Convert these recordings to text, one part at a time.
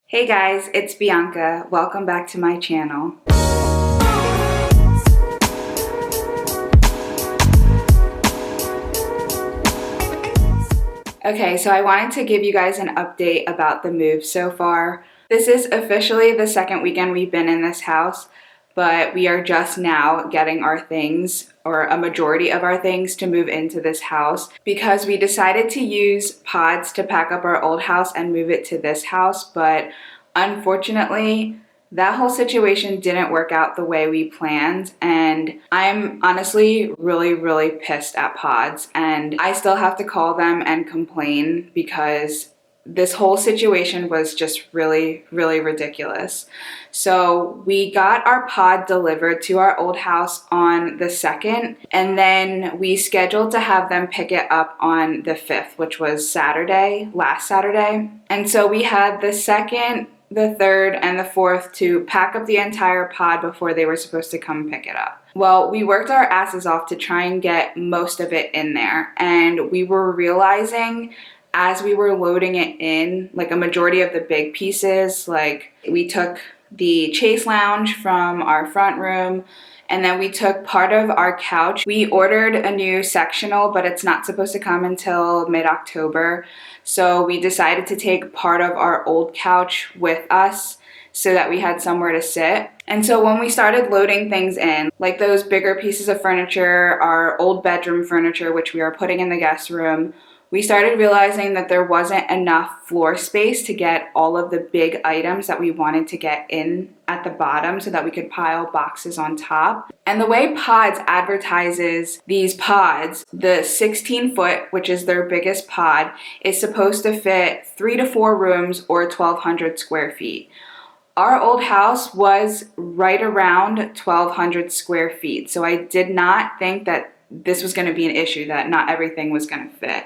Hey guys, it's Bianca. Welcome back to my channel. Okay, so I wanted to give you guys an update about the move so far. This is officially the second weekend we've been in this house, but we are just now getting our things, or a majority of our things, to move into this house because we decided to use PODS to pack up our old house and move it to this house, but unfortunately, that whole situation didn't work out the way we planned, and I'm honestly really pissed at PODS, and I still have to call them and complain because this whole situation was just really ridiculous. So we got our pod delivered to our old house on the 2nd, and then we scheduled to have them pick it up on the 5th, which was last Saturday. And so we had the 2nd, the 3rd, and the 4th to pack up the entire pod before they were supposed to come pick it up. Well, we worked our asses off to try and get most of it in there, and we were realizing as we were loading it in, like a majority of the big pieces, like we took the chase lounge from our front room, and then we took part of our couch. We ordered a new sectional, but it's not supposed to come until mid-October. So we decided to take part of our old couch with us so that we had somewhere to sit. And so when we started loading things in, like those bigger pieces of furniture, our old bedroom furniture, which we are putting in the guest room, we started realizing that there wasn't enough floor space to get all of the big items that we wanted to get in at the bottom so that we could pile boxes on top. And the way PODS advertises these pods, the 16-foot, which is their biggest pod, is supposed to fit 3 to 4 rooms or 1,200 square feet. Our old house was right around 1,200 square feet, so I did not think that this was going to be an issue, that not everything was going to fit.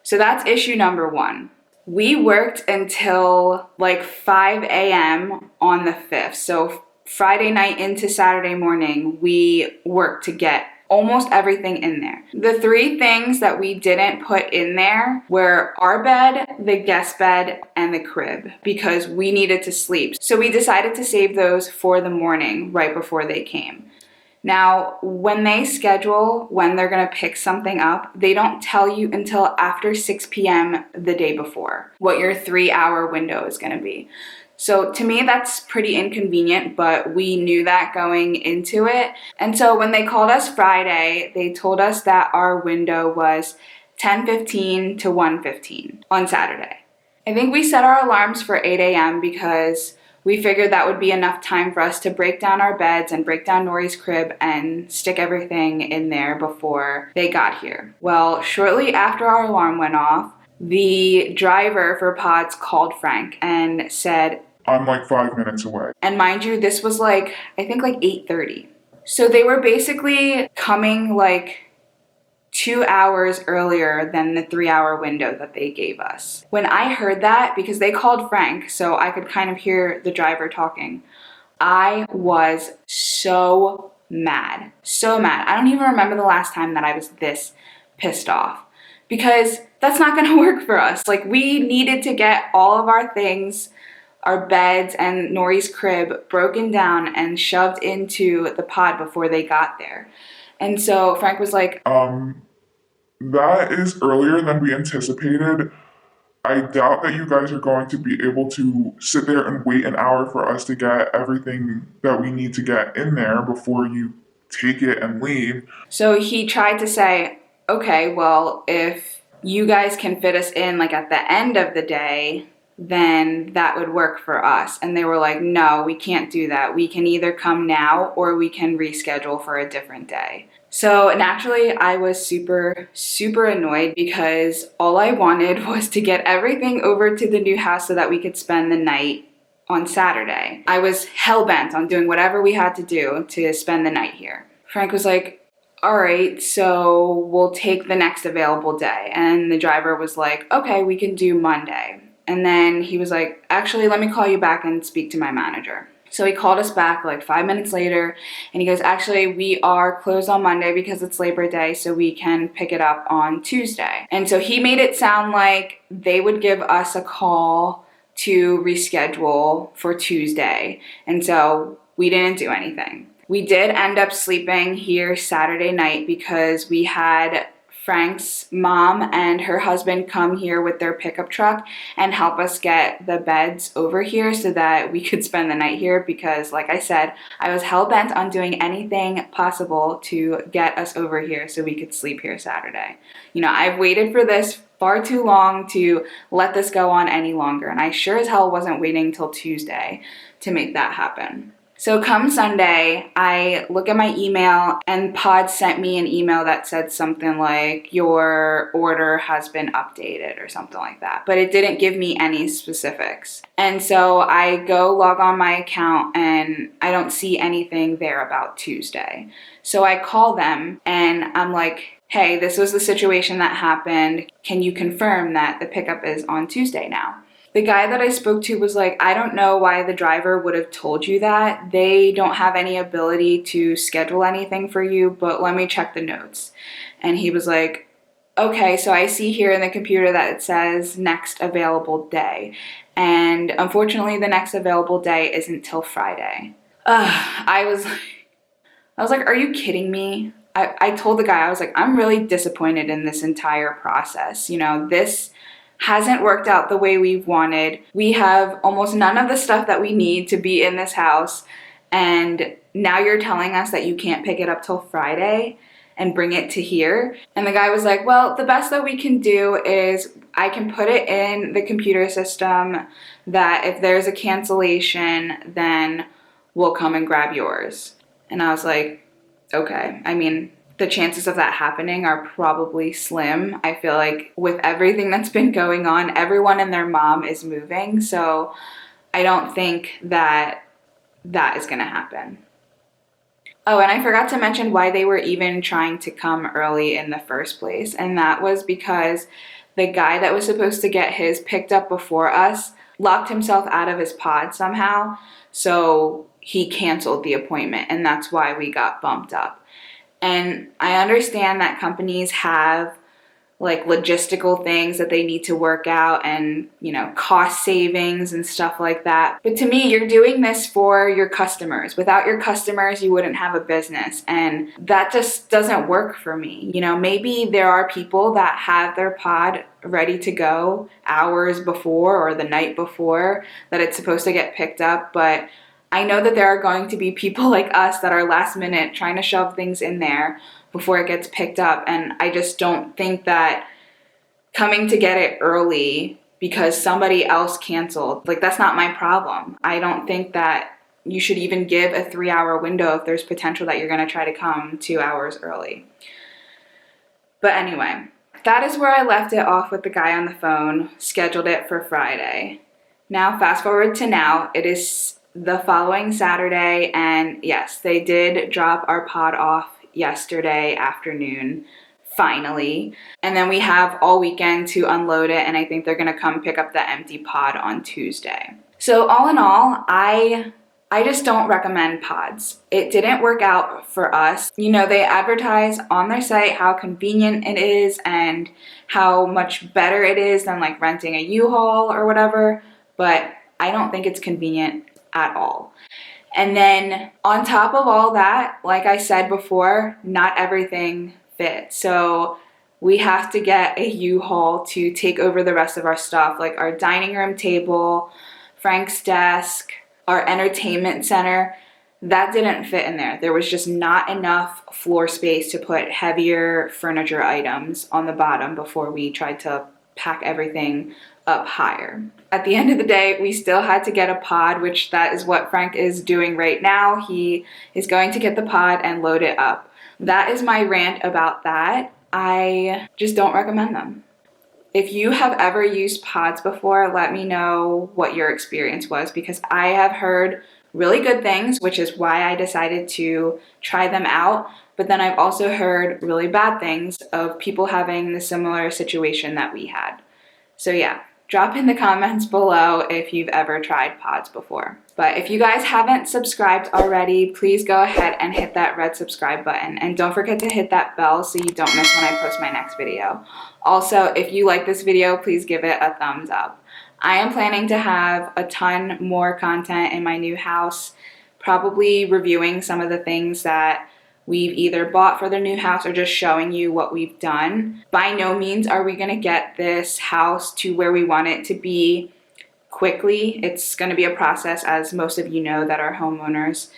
So that's issue number 1. We worked until like 5 a.m. on the 5th. So Friday night into Saturday morning, we worked to get almost everything in there. The 3 things that we didn't put in there were our bed, the guest bed, and the crib because we needed to sleep. So we decided to save those for the morning right before they came. Now, when they schedule when they're gonna pick something up, they don't tell you until after 6 p.m. the day before what your 3-hour window is gonna be. So to me, that's pretty inconvenient, but we knew that going into it. And so when they called us Friday, they told us that our window was 10:15 to 1:15 on Saturday. I think we set our alarms for 8 a.m. because we figured that would be enough time for us to break down our beds and break down Nori's crib and stick everything in there before they got here. Well, shortly after our alarm went off, the driver for PODS called Frank and said, "I'm like 5 minutes away." And mind you, this was I think 8:30. So they were basically coming 2 hours earlier than the 3-hour window that they gave us. When I heard that, because they called Frank, so I could kind of hear the driver talking, I was so mad. So mad. I don't even remember the last time that I was this pissed off. Because that's not gonna work for us. We needed to get all of our things, our beds and Nori's crib, broken down and shoved into the pod before they got there. And so Frank was like, That is earlier than we anticipated. I doubt that you guys are going to be able to sit there and wait an hour for us to get everything that we need to get in there before you take it and leave." So he tried to say, okay, well, if you guys can fit us in at the end of the day, then that would work for us. And they were like, no, we can't do that. We can either come now or we can reschedule for a different day. So naturally, I was super annoyed because all I wanted was to get everything over to the new house so that we could spend the night on Saturday. I was hell-bent on doing whatever we had to do to spend the night here. Frank was like, all right, so we'll take the next available day. And the driver was like, okay, we can do Monday. And then he was like, actually, let me call you back and speak to my manager. So he called us back 5 minutes later, and he goes, actually, we are closed on Monday because it's Labor Day, so we can pick it up on Tuesday. And so he made it sound like they would give us a call to reschedule for Tuesday. And so we didn't do anything. We did end up sleeping here Saturday night because we had Frank's mom and her husband come here with their pickup truck and help us get the beds over here so that we could spend the night here because, like I said, I was hell-bent on doing anything possible to get us over here so we could sleep here Saturday. You know, I've waited for this far too long to let this go on any longer, and I sure as hell wasn't waiting till Tuesday to make that happen. So come Sunday, I look at my email and PODS sent me an email that said something like, your order has been updated or something like that. But it didn't give me any specifics. And so I go log on my account and I don't see anything there about Tuesday. So I call them and I'm like, hey, this was the situation that happened. Can you confirm that the pickup is on Tuesday now? The guy that I spoke to was like, I don't know why the driver would have told you that. They don't have any ability to schedule anything for you, but let me check the notes. And he was like, okay, so I see here in the computer that it says next available day. And unfortunately, the next available day isn't till Friday. I was like, are you kidding me? I told the guy, I was like, I'm really disappointed in this entire process. You know, this hasn't worked out the way we've wanted. We have almost none of the stuff that we need to be in this house. And now you're telling us that you can't pick it up till Friday and bring it to here. And the guy was like, well, the best that we can do is I can put it in the computer system that if there's a cancellation, then we'll come and grab yours. And I was like, okay. I mean, the chances of that happening are probably slim. I feel like with everything that's been going on, everyone and their mom is moving. So I don't think that that is going to happen. Oh, and I forgot to mention why they were even trying to come early in the first place. And that was because the guy that was supposed to get his picked up before us locked himself out of his pod somehow. So he canceled the appointment, and that's why we got bumped up. And I understand that companies have like logistical things that they need to work out and, you know, cost savings and stuff like that. But to me, you're doing this for your customers. Without your customers, you wouldn't have a business. And that just doesn't work for me. You know, maybe there are people that have their pod ready to go hours before or the night before that it's supposed to get picked up. But I know that there are going to be people like us that are last minute trying to shove things in there before it gets picked up. And I just don't think that coming to get it early because somebody else canceled, like, that's not my problem. I don't think that you should even give a 3-hour window if there's potential that you're going to try to come 2 hours early. But anyway, that is where I left it off with the guy on the phone, scheduled it for Friday. Now, fast forward to now, it is the following Saturday, and yes, they did drop our pod off yesterday afternoon, finally. And then we have all weekend to unload it, and I think they're gonna come pick up the empty pod on Tuesday. So all in all, I just don't recommend pods. It didn't work out for us. You know, they advertise on their site how convenient it is and how much better it is than like renting a U-Haul or whatever, but I don't think it's convenient at all. And then on top of all that, like I said before, not everything fits. So we have to get a U-Haul to take over the rest of our stuff, like our dining room table, Frank's desk, our entertainment center. That didn't fit in there. There was just not enough floor space to put heavier furniture items on the bottom before we tried to pack everything up higher. At the end of the day, we still had to get a pod, which that is what Frank is doing right now. He is going to get the pod and load it up. That is my rant about that. I just don't recommend them. If you have ever used pods before, let me know what your experience was, because I have heard really good things, which is why I decided to try them out. But then I've also heard really bad things of people having the similar situation that we had. So yeah, drop in the comments below if you've ever tried pods before. But if you guys haven't subscribed already, please go ahead and hit that red subscribe button. And don't forget to hit that bell so you don't miss when I post my next video. Also, if you like this video, please give it a thumbs up. I am planning to have a ton more content in my new house, probably reviewing some of the things that we've either bought for the new house or just showing you what we've done. By no means are we gonna get this house to where we want it to be quickly. It's gonna be a process, as most of you know that are homeowners,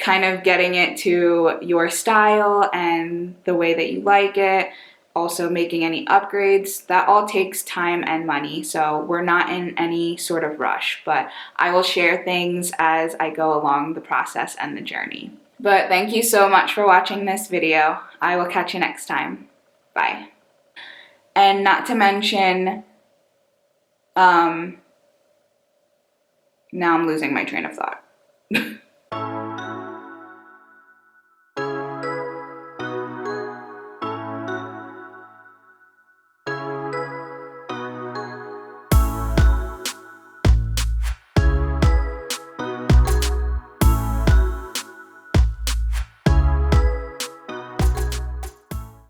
kind of getting it to your style and the way that you like it. Also making any upgrades, that all takes time and money, so we're not in any sort of rush, but I will share things as I go along the process and the journey. But thank you so much for watching this video. I will catch you next time. Bye. And not to mention, now I'm losing my train of thought.